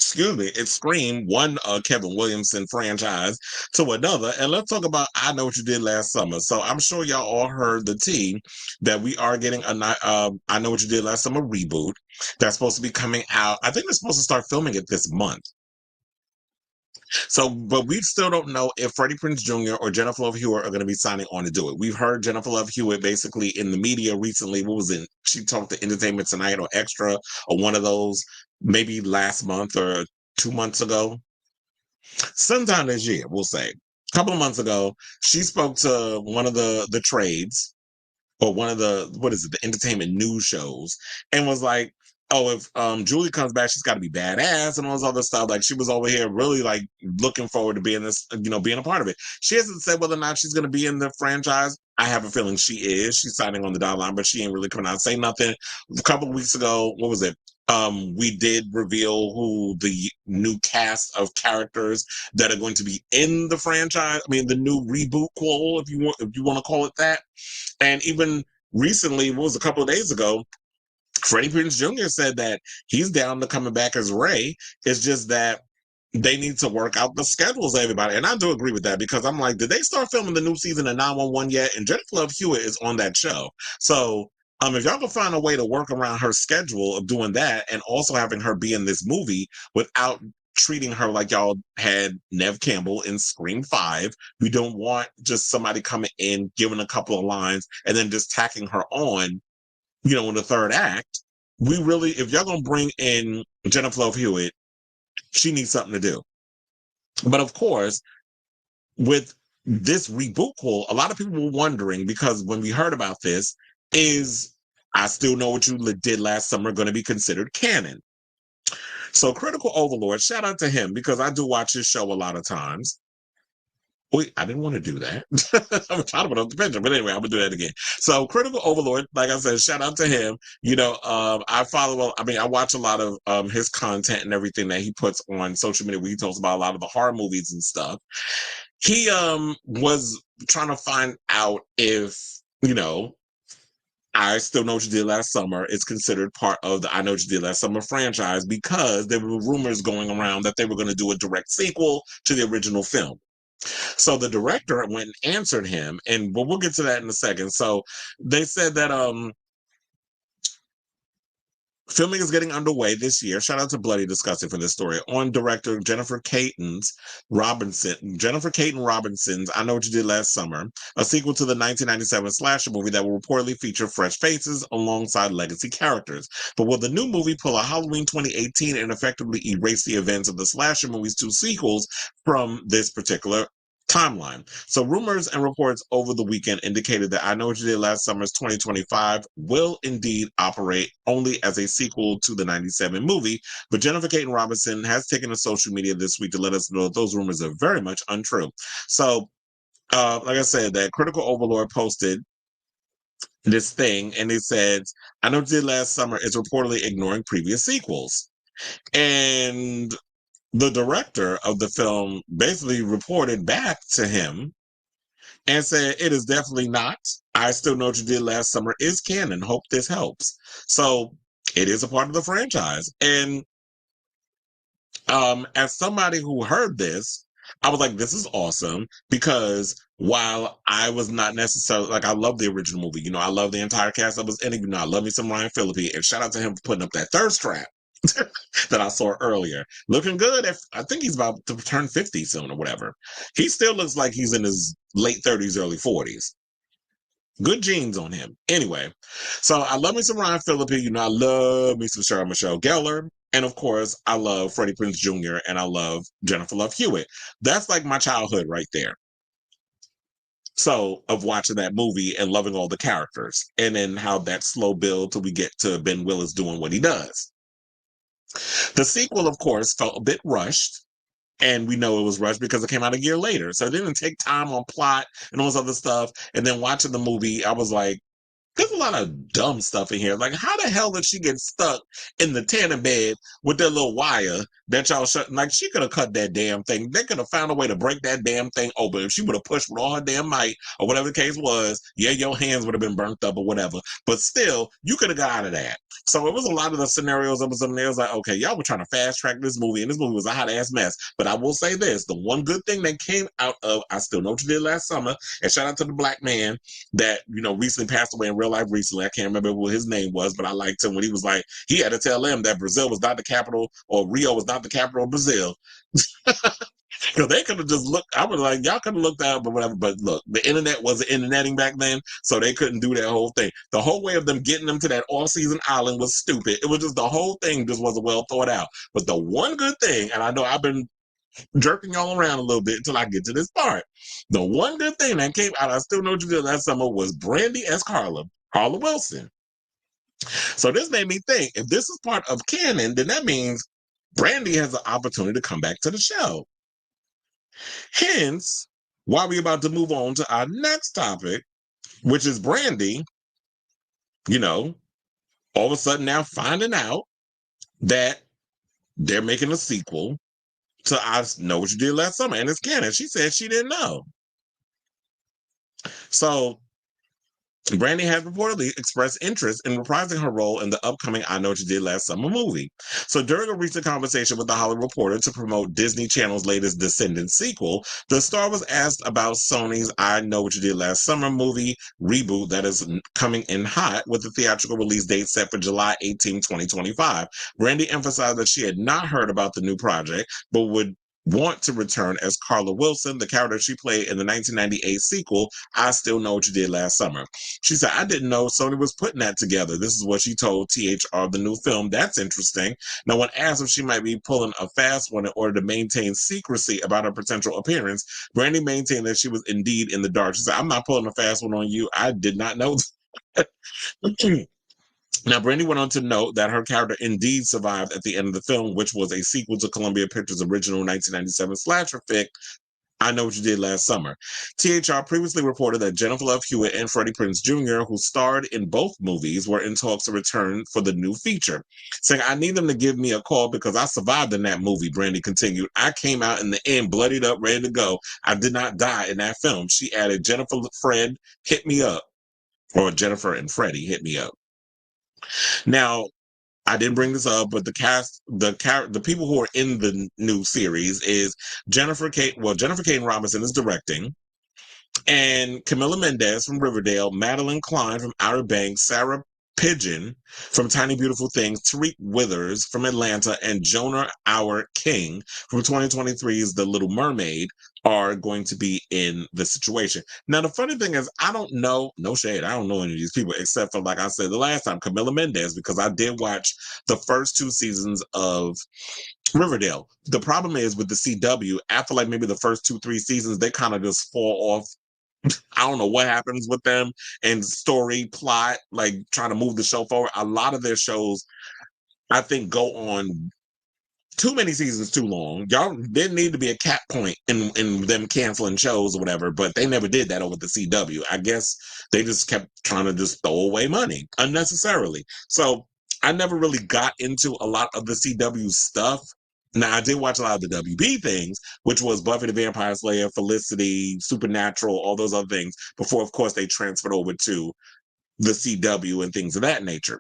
excuse me, it screamed one Kevin Williamson franchise to another. And let's talk about I Know What You Did Last Summer. So I'm sure y'all all heard the tea that we are getting I Know What You Did Last Summer reboot that's supposed to be coming out. I think they're supposed to start filming it this month. So, but we still don't know if Freddie Prinze Jr. or Jennifer Love Hewitt are going to be signing on to do it. We've heard Jennifer Love Hewitt basically in the media recently. What was it? She talked to Entertainment Tonight or Extra or one of those, maybe last month or 2 months ago, sometime this year, we'll say. A couple of months ago, she spoke to one of the trades or one of the what is it, the entertainment news shows, and was like, "Oh, if Julie comes back, she's got to be badass and all this other stuff." Like she was over here really like looking forward to being this, being a part of it. She hasn't said whether or not she's going to be in the franchise. I have a feeling she is. She's signing on the dotted line, but she ain't really coming out and say nothing. A couple of weeks ago, what was it? We did reveal who the new cast of characters that are going to be in the franchise. I mean, the new reboot, call if you want to call it that. And even recently, what was a couple of days ago, Freddie Prinze Jr. said that he's down to coming back as Ray. It's just that they need to work out the schedules of everybody. And I do agree with that because I'm like, did they start filming the new season of 911 yet? And Jennifer Love Hewitt is on that show. So if y'all can find a way to work around her schedule of doing that and also having her be in this movie without treating her like y'all had Nev Campbell in Scream 5. We don't want just somebody coming in, giving a couple of lines, and then just tacking her on, in the third act. We really, if y'all gonna bring in Jennifer Love Hewitt, she needs something to do. But of course, with this reboot call, a lot of people were wondering because when we heard about this, is I Still Know What You Did Last Summer going to be considered canon? So Critical Overlord, shout out to him because I do watch his show a lot of times. Wait, I didn't want to do that. I'm trying to put up the picture, but anyway, I'm gonna do that again. So Critical Overlord, like I said, shout out to him. I watch a lot of his content and everything that he puts on social media where he talks about a lot of the horror movies and stuff. He was trying to find out if, I Still Know What You Did Last Summer is considered part of the I Know What You Did Last Summer franchise because there were rumors going around that they were going to do a direct sequel to the original film. So the director went and answered him, and we'll get to that in a second. So they said that filming is getting underway this year. Shout out to Bloody Disgusting for this story. On director Jennifer Caton Robinson's I Know What You Did Last Summer, a sequel to the 1997 slasher movie that will reportedly feature fresh faces alongside legacy characters. But will the new movie pull a Halloween 2018 and effectively erase the events of the slasher movie's two sequels from this particular timeline? So rumors and reports over the weekend indicated that I Know What You Did Last Summer's 2025 will indeed operate only as a sequel to the 97 movie, but Jennifer Caton Robinson has taken to social media this week to let us know that those rumors are very much untrue. So like I said, that Critical Overlord posted this thing and it said, I Know What You Did Last Summer is reportedly ignoring previous sequels. And the director of the film basically reported back to him and said, it is definitely not. I Still Know What You Did Last Summer is canon. Hope this helps. So it is a part of the franchise. And as somebody who heard this, I was like, this is awesome because while I was not necessarily like, I love the original movie, I love the entire cast that was in it, I love me some Ryan Phillippe, and shout out to him for putting up that thirst trap that I saw earlier. Looking good. I think he's about to turn 50 soon or whatever. He still looks like he's in his late 30s, early 40s. Good genes on him. Anyway, so I love me some Ryan Phillippe. I love me some Sarah Michelle Gellar. And of course, I love Freddie Prinze Jr. and I love Jennifer Love Hewitt. That's like my childhood right there. So of watching that movie and loving all the characters and then how that slow build till we get to Ben Willis doing what he does. The sequel, of course, felt a bit rushed. And we know it was rushed because it came out a year later. So it didn't take time on plot and all this other stuff. And then watching the movie, I was like, There's a lot of dumb stuff in here. Like, how the hell did she get stuck in the tanning bed with that little wire that y'all shut? Like, she could have cut that damn thing. They could have found a way to break that damn thing open. If she would have pushed with all her damn might or whatever the case was, yeah, your hands would have been burnt up or whatever. But still, you could have got out of that. So it was a lot of the scenarios that was in there. It was like, okay, y'all were trying to fast track this movie, and this movie was a hot ass mess. But I will say this: the one good thing that came out of I Still Know What You Did Last Summer, and shout out to the black man that recently passed away in real life recently. I can't remember what his name was, but I liked him when he was like, he had to tell them that Brazil was not the capital, or Rio was not the capital of Brazil. Because they could have just looked. I was like, y'all could have looked out, but whatever. But look, the internet wasn't interneting back then, so they couldn't do that whole thing. The whole way of them getting them to that all-season island was stupid. It was just the whole thing just wasn't well thought out. But the one good thing, and I know I've been jerking y'all around a little bit until I get to this part. The one good thing that came out, I Still Know What You Did Last Summer, was Brandy as Carla Wilson. So this made me think, if this is part of canon, then that means Brandy has an opportunity to come back to the show. Hence, why we're about to move on to our next topic, which is Brandy, all of a sudden now finding out that they're making a sequel to I Know What You Did Last Summer, and it's canon. She said she didn't know. So Brandy has reportedly expressed interest in reprising her role in the upcoming I Know What You Did Last Summer movie. So during a recent conversation with The Hollywood Reporter to promote Disney Channel's latest Descendants sequel, the star was asked about Sony's I Know What You Did Last Summer movie reboot that is coming in hot with the theatrical release date set for July 18, 2025. Brandy emphasized that she had not heard about the new project, but would want to return as Carla Wilson, the character she played in the 1998 sequel, I Still Know What You Did Last Summer. She said, I didn't know Sony was putting that together. This is what she told THR, the new film. That's interesting. Now, when asked if she might be pulling a fast one in order to maintain secrecy about her potential appearance, Brandy maintained that she was indeed in the dark. She said, I'm not pulling a fast one on you. I did not know. Now, Brandy went on to note that her character indeed survived at the end of the film, which was a sequel to Columbia Pictures' original 1997 slasher flick, I Know What You Did Last Summer. THR previously reported that Jennifer Love Hewitt and Freddie Prinze Jr., who starred in both movies, were in talks to return for the new feature. Saying, I need them to give me a call because I survived in that movie, Brandy continued. I came out in the end bloodied up, ready to go. I did not die in that film. She added, Jennifer Fred hit me up, or Jennifer and Freddie hit me up. Now, I didn't bring this up, but the cast, the people who are in the new series is Jennifer Kaytin Robinson is directing, and Camila Mendez from Riverdale, Madeline Klein from Outer Banks, Sarah Pigeon from Tiny Beautiful Things, Tariq Withers from Atlanta, and Jonah Our King from 2023's The Little Mermaid are going to be in the situation. Now, the funny thing is, I don't know, no shade, I don't know any of these people except for, like I said the last time, Camila Mendez, because I did watch the first 2 seasons of Riverdale. The problem is with the CW, after like maybe the first 2-3 seasons, they kind of just fall off. I don't know what happens with them and story plot, like trying to move the show forward. A lot of their shows, I think, go on too many seasons too long. Y'all didn't need to be a cap point in them canceling shows or whatever, but they never did that over the CW. I guess they just kept trying to just throw away money unnecessarily. So I never really got into a lot of the CW stuff. Now, I did watch a lot of the WB things, which was Buffy the Vampire Slayer, Felicity, Supernatural, all those other things, before, of course, they transferred over to the CW and things of that nature.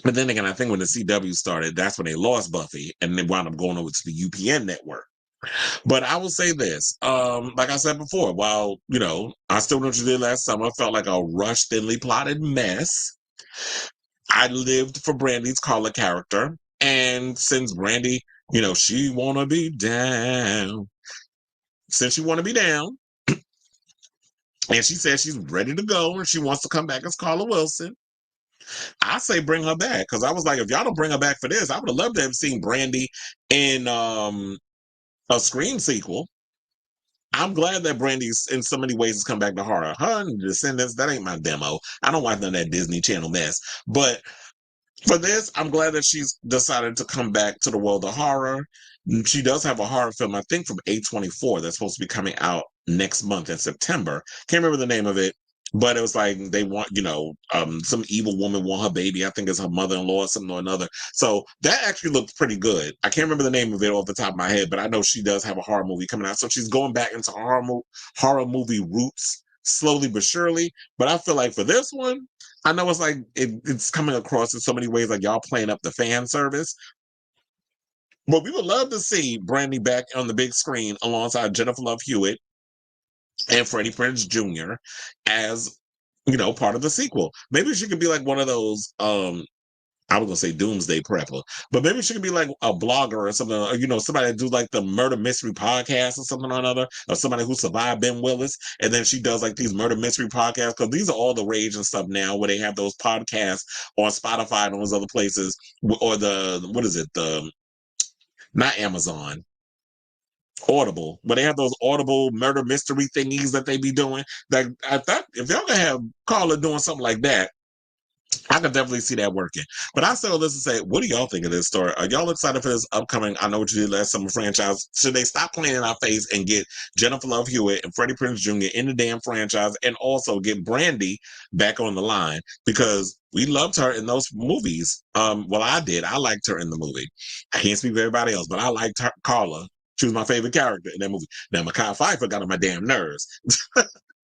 But then again, I think when the CW started, that's when they lost Buffy and they wound up going over to the UPN network. But I will say this, like I said before, while, I Still Know What You Did Last Summer felt like a rushed, thinly plotted mess, I lived for Brandy's Carla character. And since Brandy, she want to be down. Since she want to be down, and she says she's ready to go and she wants to come back as Carla Wilson, I say bring her back. Because I was like, if y'all don't bring her back for this, I would have loved to have seen Brandy in a Scream sequel. I'm glad that Brandy's in so many ways has come back to horror. Her and Descendants, that ain't my demo. I don't want none of that Disney Channel mess. But for this, I'm glad that she's decided to come back to the world of horror. She does have a horror film, I think, from A24 that's supposed to be coming out next month in September. Can't remember the name of it, but it was like they want, some evil woman want her baby. I think it's her mother-in-law or something or another. So that actually looked pretty good. I can't remember the name of it off the top of my head, but I know she does have a horror movie coming out. So she's going back into horror movie roots slowly but surely. But I feel like for this one, I know it's like it's coming across in so many ways, like y'all playing up the fan service. But we would love to see Brandy back on the big screen alongside Jennifer Love Hewitt and Freddie Prinze Jr. as part of the sequel. Maybe she could be like one of those I was gonna say doomsday prepper, but maybe she could be like a blogger or something, or, somebody that do like the murder mystery podcast or something or another, or somebody who survived Ben Willis, and then she does like these murder mystery podcasts, because these are all the rage and stuff now, where they have those podcasts on Spotify and those other places, or what is it, the not Amazon, Audible, but they have those Audible murder mystery thingies that they be doing. Like I thought, if y'all could have Carla doing something like that, I could definitely see that working. But I say all this to say, what do y'all think of this story? Are y'all excited for this upcoming I Know What You Did Last Summer franchise? Should they stop playing in our face and get Jennifer Love Hewitt and Freddie Prinze Jr. in the damn franchise, and also get Brandy back on the line? Because we loved her in those movies. Well, I did. I liked her in the movie. I can't speak for everybody else, but I liked her, Carla. She was my favorite character in that movie. Now, Mekhi Phifer got on my damn nerves.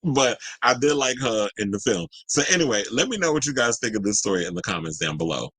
But I did like her in the film. So anyway, let me know what you guys think of this story in the comments down below.